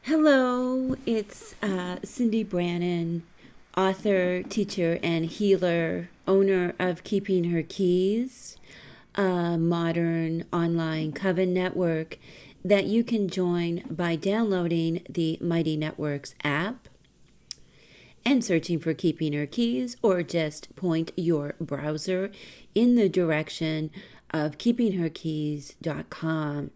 Hello, it's Cindy Brannon, author, teacher, and healer, owner of Keeping Her Keys, a modern online coven network that you can join by downloading the Mighty Networks app and searching for Keeping Her Keys, or just point your browser in the direction of keepingherkeys.com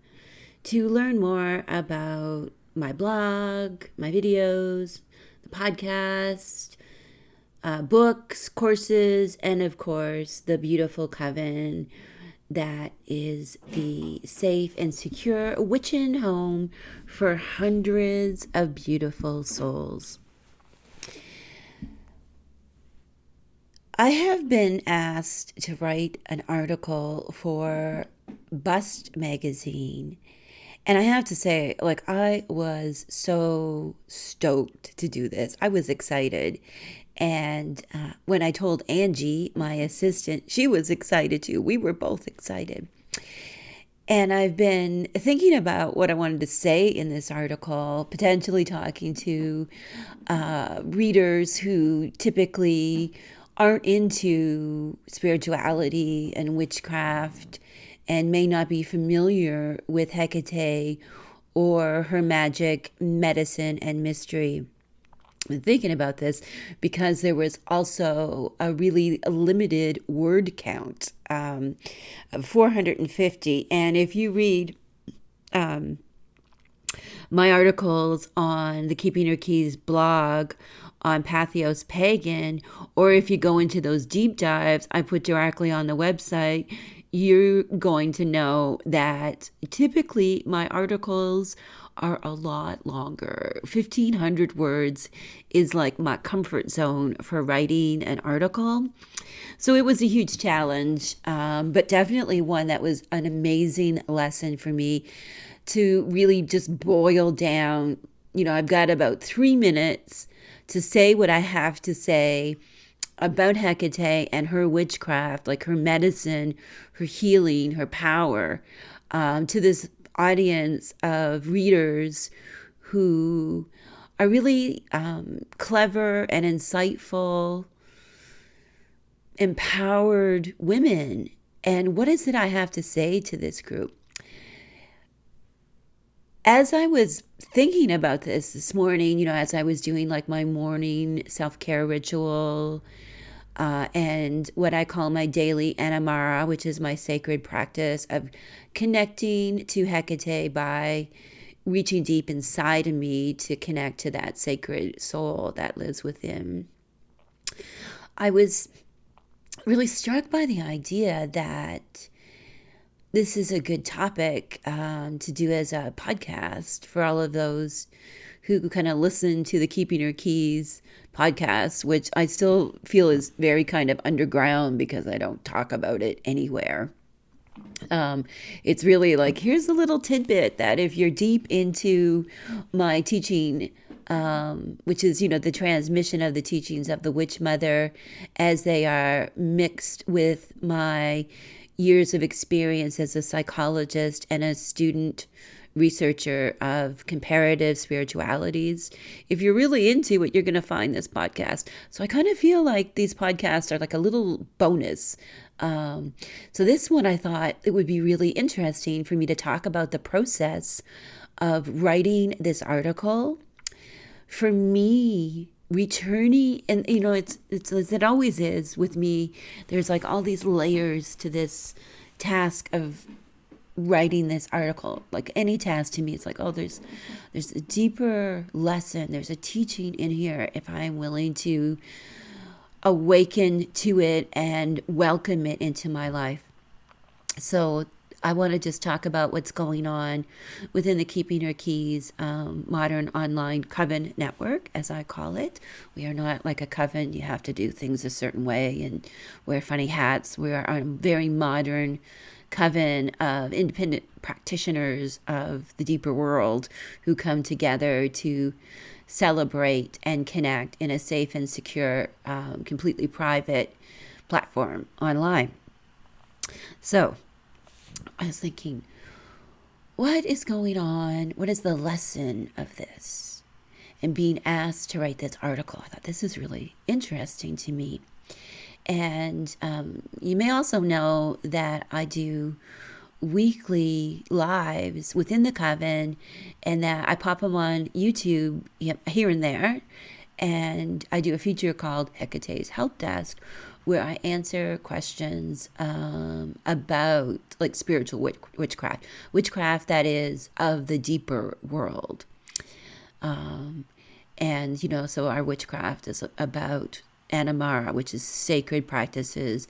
to learn more about my blog, my videos, the podcast, books, courses, and of course, the beautiful coven that is the safe and secure witchin home for hundreds of beautiful souls. I have been asked to write an article for Bust magazine. And I have to say, I was so stoked to do this. I was excited. And when I told Angie, my assistant, she was excited too. We were both excited. And I've been thinking about what I wanted to say in this article, potentially talking to readers who typically aren't into spirituality and witchcraft and may not be familiar with Hekate or her magic, medicine, and mystery. I'm thinking about this because there was also a really limited word count of 450. And if you read my articles on the Keeping Her Keys blog on Pathos Pagan, or if you go into those deep dives I put directly on the website, you're going to know that typically my articles are a lot longer. 1,500 words is like my comfort zone for writing an article. So it was a huge challenge, but definitely one that was an amazing lesson for me to really just boil down. I've got about 3 minutes to say what I have to say about Hekate and her witchcraft, like her medicine, her healing, her power, to this audience of readers who are really clever and insightful, empowered women. And what is it I have to say to this group? As I was thinking about this morning, as I was doing like my morning self-care ritual, and what I call my daily Anima, which is my sacred practice of connecting to Hekate by reaching deep inside of me to connect to that sacred soul that lives within. I was really struck by the idea that this is a good topic to do as a podcast for all of those who kind of listen to the Keeping Her Keys podcast, which I still feel is very kind of underground because I don't talk about it anywhere. It's really like, here's a little tidbit that if you're deep into my teaching, which is, the transmission of the teachings of the Witch Mother as they are mixed with my years of experience as a psychologist and a student researcher of comparative spiritualities. If you're really into it, you're going to find this podcast. So I kind of feel like these podcasts are like a little bonus. So this one, I thought it would be really interesting for me to talk about the process of writing this article. For me, returning, and it's as it always is with me, there's like all these layers to this task of writing this article. Like any task to me, it's like, oh, there's a deeper lesson, there's a teaching in here if I'm willing to awaken to it and welcome it into my life. So I want to just talk about what's going on within the Keeping Her Keys modern online coven network, as I call it. We are not like a coven. You have to do things a certain way and wear funny hats. We are a very modern coven of independent practitioners of the deeper world who come together to celebrate and connect in a safe and secure, completely private platform online. So I was thinking, what is going on? What is the lesson of this? And being asked to write this article, I thought this is really interesting to me. And you may also know that I do weekly lives within the coven, and that I pop them on YouTube here and there. And I do a feature called Hecate's Help Desk, where I answer questions about like spiritual witchcraft that is of the deeper world. And, so our witchcraft is about Anima, which is sacred practices,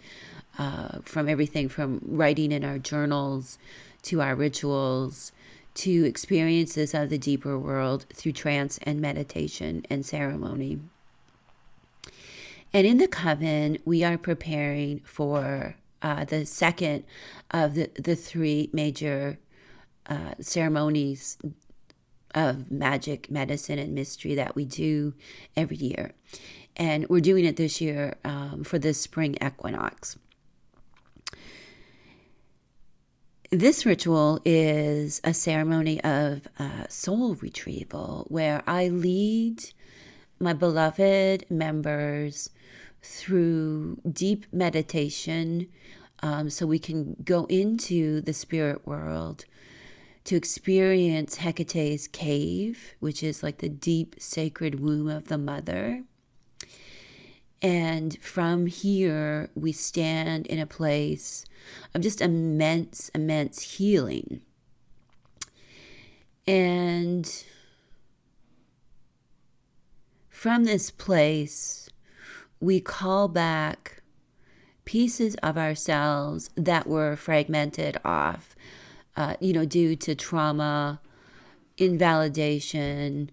from everything from writing in our journals to our rituals to experiences of the deeper world through trance and meditation and ceremony. And in the coven, we are preparing for the second of the three major ceremonies of magic, medicine, and mystery that we do every year. And we're doing it this year for the spring equinox. This ritual is a ceremony of soul retrieval where I lead my beloved members through deep meditation so we can go into the spirit world to experience Hecate's cave, which is like the deep sacred womb of the mother. And from here, we stand in a place of just immense healing. And from this place, we call back pieces of ourselves that were fragmented off, due to trauma, invalidation,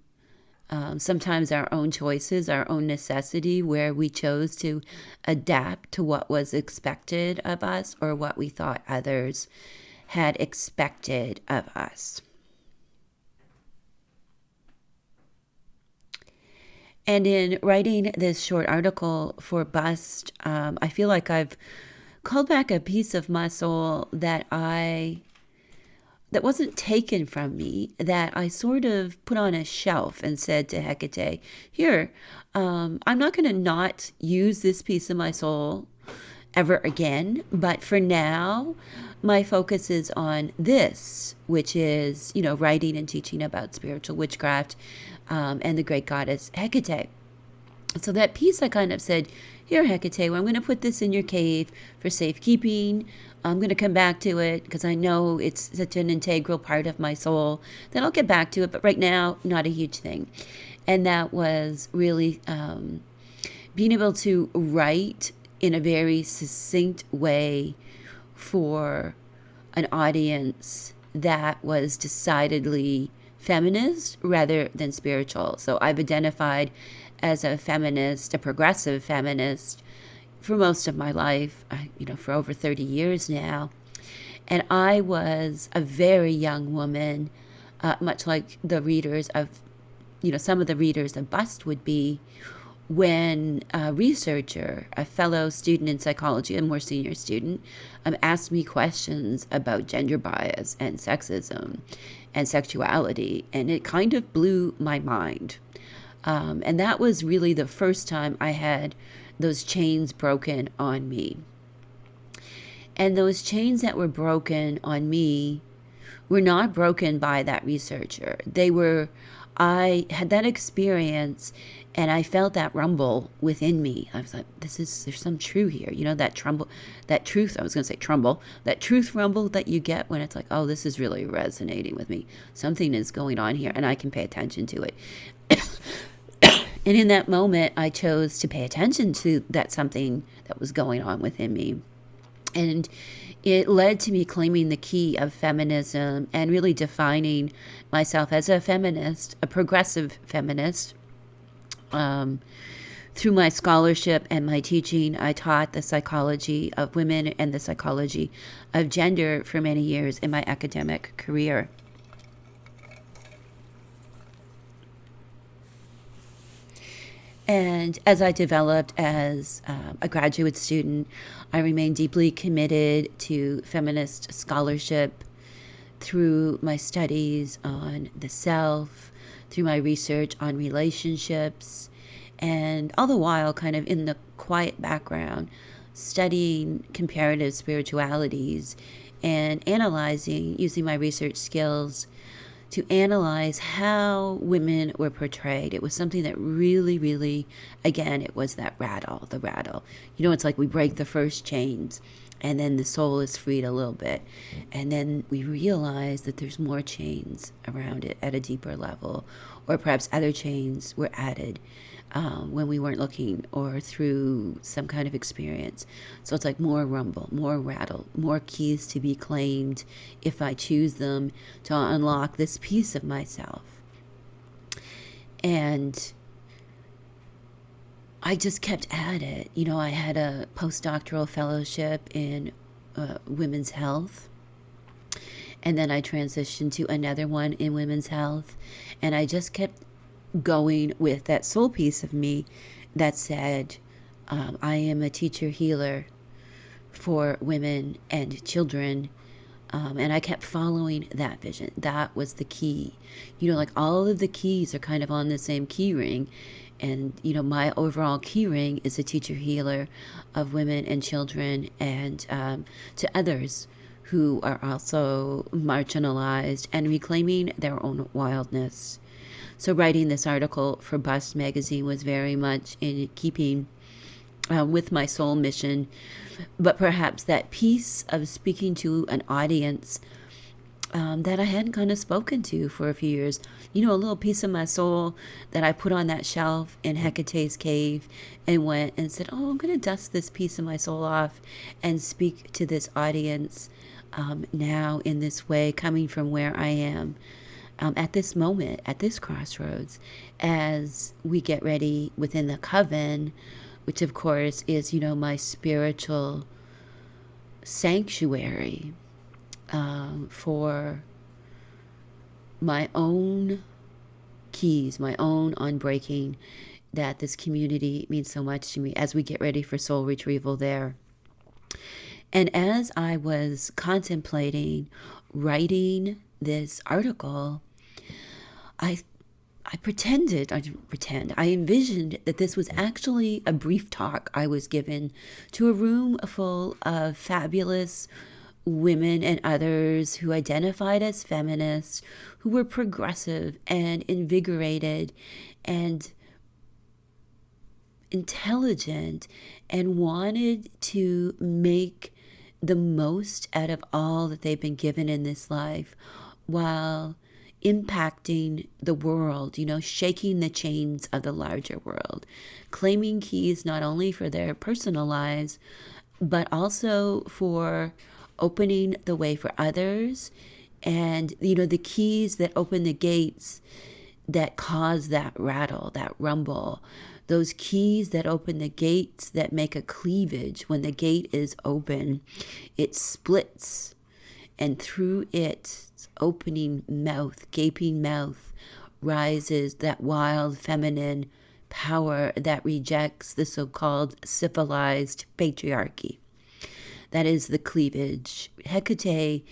sometimes our own choices, our own necessity, where we chose to adapt to what was expected of us or what we thought others had expected of us. And in writing this short article for Bust, I feel like I've called back a piece of my soul that wasn't taken from me, that I sort of put on a shelf and said to Hekate, here, I'm not going to not use this piece of my soul ever again, but for now, my focus is on this, which is, writing and teaching about spiritual witchcraft and the great goddess Hekate. So that piece I kind of said, here, Hekate, I'm going to put this in your cave for safekeeping. I'm going to come back to it because I know it's such an integral part of my soul. Then I'll get back to it, but right now, not a huge thing. And that was really being able to write in a very succinct way for an audience that was decidedly feminist rather than spiritual. So I've identified as a feminist, a progressive feminist, for most of my life, for over 30 years now. And I was a very young woman, much like the readers of, some of the readers of Bust would be, when a researcher, a fellow student in psychology, a more senior student, asked me questions about gender bias and sexism and sexuality, and it kind of blew my mind. And that was really the first time I had those chains broken on me. And those chains that were broken on me were not broken by that researcher. I had that experience and I felt that rumble within me. I was like, there's some truth here. That truth rumble that you get when it's like, oh, this is really resonating with me. Something is going on here and I can pay attention to it. And in that moment, I chose to pay attention to that something that was going on within me. And it led to me claiming the key of feminism and really defining myself as a feminist, a progressive feminist. Through my scholarship and my teaching, I taught the psychology of women and the psychology of gender for many years in my academic career. And as I developed as a graduate student, I remained deeply committed to feminist scholarship, through my studies on the self, through my research on relationships, and all the while kind of in the quiet background, studying comparative spiritualities and analyzing, using my research skills to analyze how women were portrayed. It was something that really, really, again, it was that rattle, the rattle. It's like we break the first chains and then the soul is freed a little bit. And then we realize that there's more chains around it at a deeper level, or perhaps other chains were added when we weren't looking, or through some kind of experience. So it's like more rumble, more rattle, more keys to be claimed if I choose them to unlock this piece of myself. And I just kept at it. I had a postdoctoral fellowship in women's health. And then I transitioned to another one in women's health. And I just kept going with that soul piece of me that said, I am a teacher healer for women and children. And I kept following that vision. That was the key. Like all of the keys are kind of on the same key ring. And, my overall key ring is a teacher healer of women and children, and to others who are also marginalized and reclaiming their own wildness. So writing this article for Bust magazine was very much in keeping with my soul mission, but perhaps that piece of speaking to an audience that I hadn't kind of spoken to for a few years. A little piece of my soul that I put on that shelf in Hecate's cave and went and said, I'm going to dust this piece of my soul off and speak to this audience now in this way, coming from where I am. At this moment, at this crossroads, as we get ready within the coven, which of course is, my spiritual sanctuary for my own keys, my own unbreaking, that this community means so much to me as we get ready for soul retrieval there. And as I was contemplating writing this article, I envisioned that this was actually a brief talk I was given to a room full of fabulous women and others who identified as feminists, who were progressive and invigorated and intelligent and wanted to make the most out of all that they've been given in this life while impacting the world, shaking the chains of the larger world, claiming keys not only for their personal lives, but also for opening the way for others, and, the keys that open the gates that cause that rattle, that rumble, those keys that open the gates that make a cleavage. When the gate is open, it splits, and through its opening mouth, gaping mouth, rises that wild feminine power that rejects the so-called civilized patriarchy. That is the cleavage. Hekate,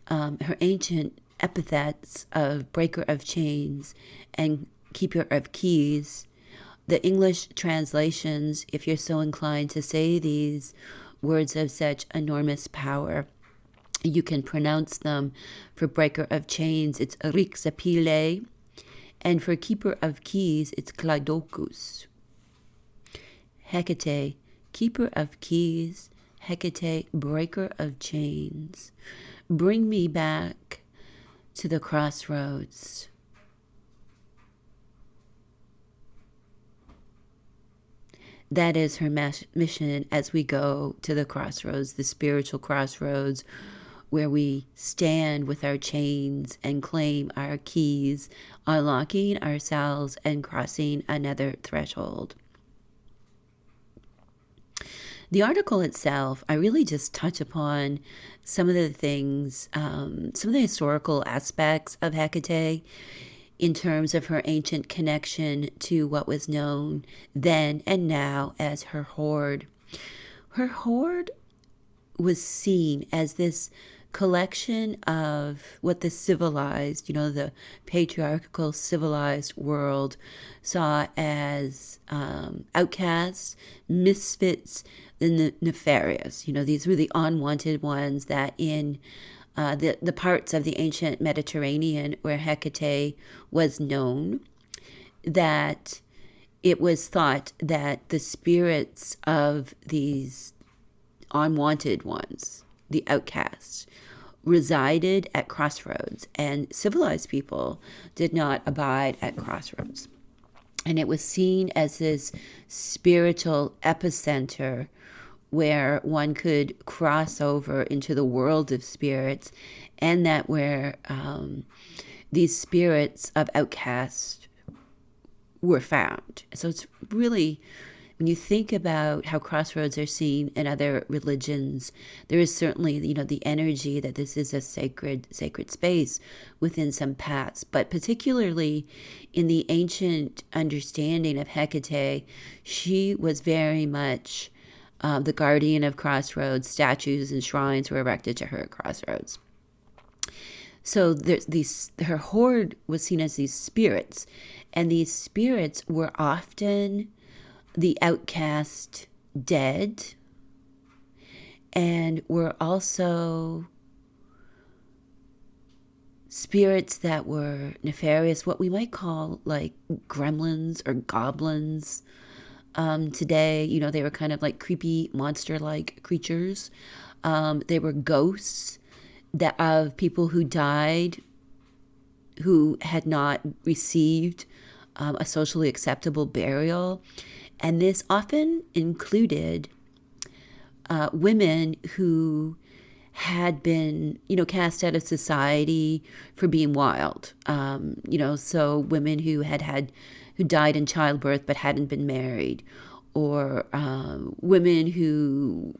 her ancient epithets of breaker of chains and keeper of keys, the English translations, if you're so inclined to say these words of such enormous power, you can pronounce them. For breaker of chains, it's rixapile, and for keeper of keys, it's kleidokus. Hekate, keeper of keys, Hekate, breaker of chains, bring me back to the crossroads. That is her mission as we go to the crossroads, the spiritual crossroads, where we stand with our chains and claim our keys, unlocking ourselves and crossing another threshold. The article itself, I really just touch upon some of the things, some of the historical aspects of Hekate in terms of her ancient connection to what was known then and now as her horde. Her horde was seen as this collection of what the civilized, the patriarchal civilized world saw as outcasts, misfits, the nefarious. These were the unwanted ones that in the parts of the ancient Mediterranean where Hekate was known, that it was thought that the spirits of these unwanted ones, the outcasts, resided at crossroads, and civilized people did not abide at crossroads. And it was seen as this spiritual epicenter where one could cross over into the world of spirits, and that where these spirits of outcasts were found. So it's really, when you think about how crossroads are seen in other religions, there is certainly, the energy that this is a sacred space within some paths. But particularly in the ancient understanding of Hekate, she was very much the guardian of crossroads. Statues and shrines were erected to her at crossroads. So her horde was seen as these spirits, and these spirits were often the outcast dead, and were also spirits that were nefarious, what we might call like gremlins or goblins. Today, they were kind of like creepy monster-like creatures. They were ghosts of people who died, who had not received a socially acceptable burial. And this often included women who had been, cast out of society for being wild. So women who who died in childbirth but hadn't been married, or women who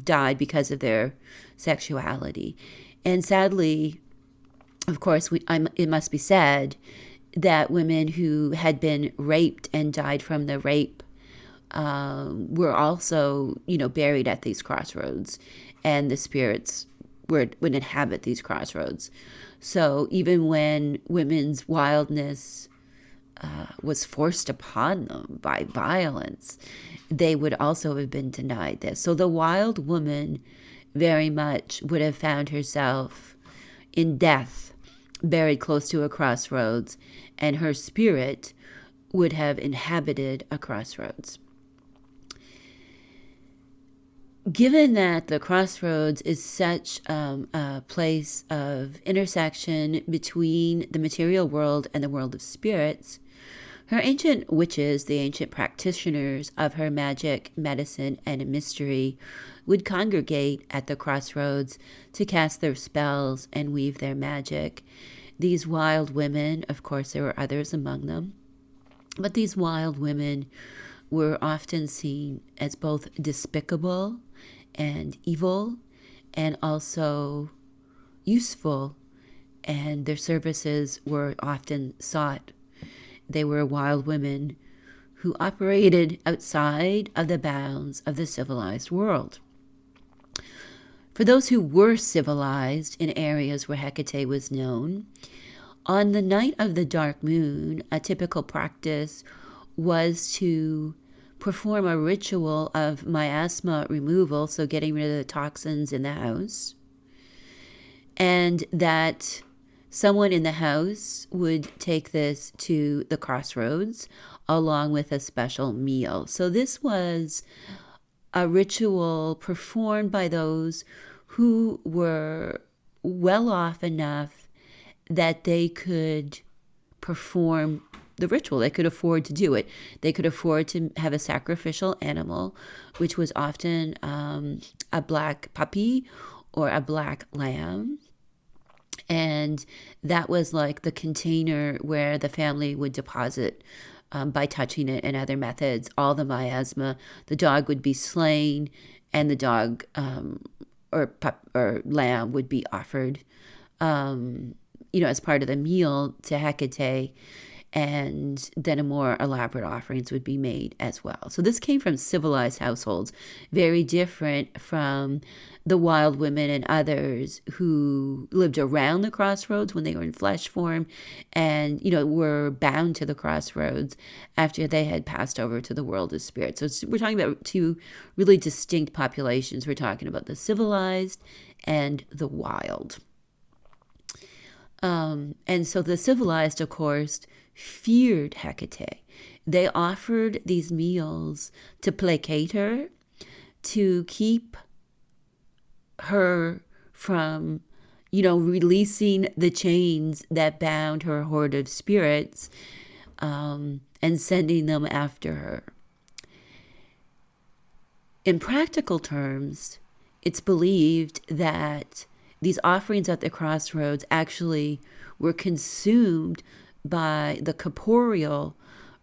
died because of their sexuality. And sadly, of course, it must be said that women who had been raped and died from the rape were also, buried at these crossroads, and the spirits would inhabit these crossroads. So even when women's wildness was forced upon them by violence, they would also have been denied this. So the wild woman very much would have found herself in death, buried close to a crossroads, and her spirit would have inhabited a crossroads. Given that the crossroads is such a place of intersection between the material world and the world of spirits, her ancient witches, the ancient practitioners of her magic, medicine, and mystery, would congregate at the crossroads to cast their spells and weave their magic. These wild women, of course, there were others among them, but these wild women were often seen as both despicable and evil, and also useful, and their services were often sought. They were wild women who operated outside of the bounds of the civilized world. For those who were civilized in areas where Hekate was known, on the night of the dark moon, a typical practice was to perform a ritual of miasma removal, so getting rid of the toxins in the house, and that someone in the house would take this to the crossroads along with a special meal. So this was a ritual performed by those who were well off enough that they could perform the ritual. They could afford to do it. They could afford to have a sacrificial animal, which was often a black puppy or a black lamb. And that was like the container where the family would deposit, by touching it and other methods, all the miasma. The dog would be slain, and the dog or lamb would be offered, as part of the meal to Hekate. and then a more elaborate offerings would be made as well. So this came from civilized households, very different from the wild women and others who lived around the crossroads when they were in flesh form and, were bound to the crossroads after they had passed over to the world of spirit. So we're talking about two really distinct populations. We're talking about the civilized and the wild. And so the civilized, of course, feared Hekate. They offered these meals to placate her, to keep her from, releasing the chains that bound her horde of spirits, and sending them after her. In practical terms, it's believed that these offerings at the crossroads actually were consumed by the corporeal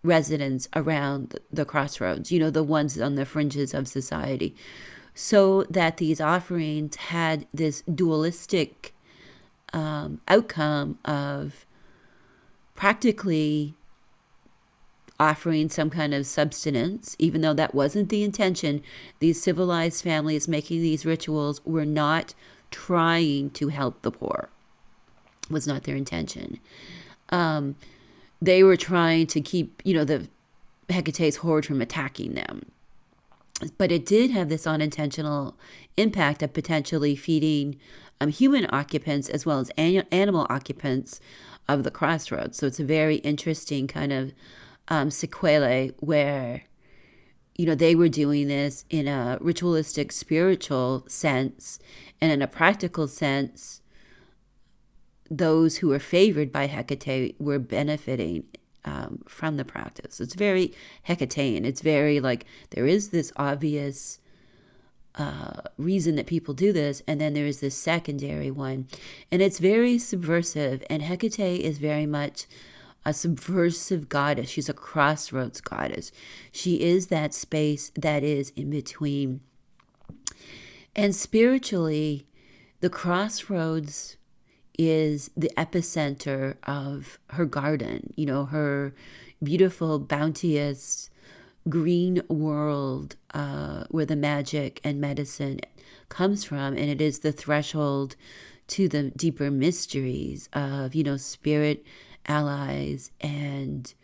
residents around the crossroads, the ones on the fringes of society, so that these offerings had this dualistic outcome of practically offering some kind of subsistence, even though that wasn't the intention. These civilized families making these rituals were not trying to help the poor. It was not their intention. They were trying to keep, the Hecate's horde from attacking them. But it did have this unintentional impact of potentially feeding human occupants as well as animal occupants of the crossroads. So it's a very interesting kind of sequelae where, they were doing this in a ritualistic, spiritual sense, and in a practical sense, those who were favored by Hekate were benefiting from the practice. It's very Hecatean. It's very like there is this obvious reason that people do this, and then there is this secondary one, and it's very subversive. And Hekate is very much a subversive goddess. She's a crossroads goddess. She is that space that is in between. And spiritually, the crossroads is the epicenter of her garden, her beautiful, bounteous, green world where the magic and medicine comes from. And it is the threshold to the deeper mysteries of, spirit allies and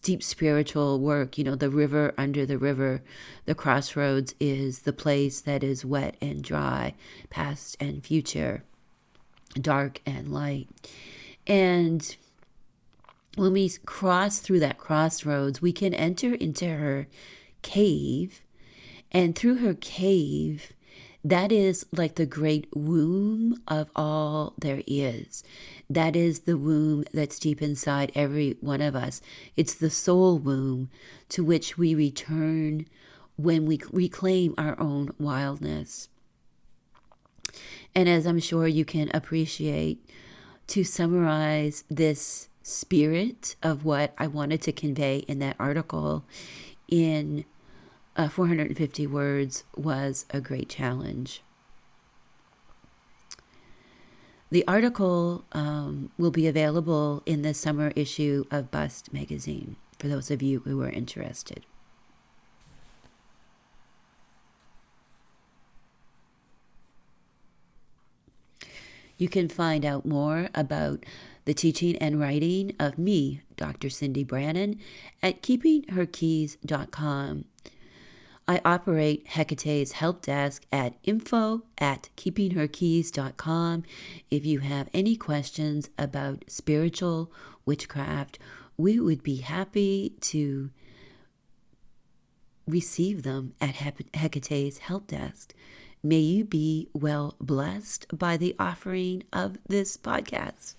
deep spiritual work. The river under the river, the crossroads is the place that is wet and dry, past and future, dark and light. And when we cross through that crossroads, we can enter into her cave. And through her cave, that is like the great womb of all there is. That is the womb that's deep inside every one of us. It's the soul womb to which we return when we reclaim our own wildness. And as I'm sure you can appreciate, to summarize this spirit of what I wanted to convey in that article in 450 words was a great challenge. The article will be available in the summer issue of Bust magazine for those of you who are interested. You can find out more about the teaching and writing of me, Dr. Cindy Brannon, at keepingherkeys.com. I operate Hecate's help desk at info@keepingherkeys.com. If you have any questions about spiritual witchcraft, we would be happy to receive them at Hecate's help desk. May you be well blessed by the offering of this podcast.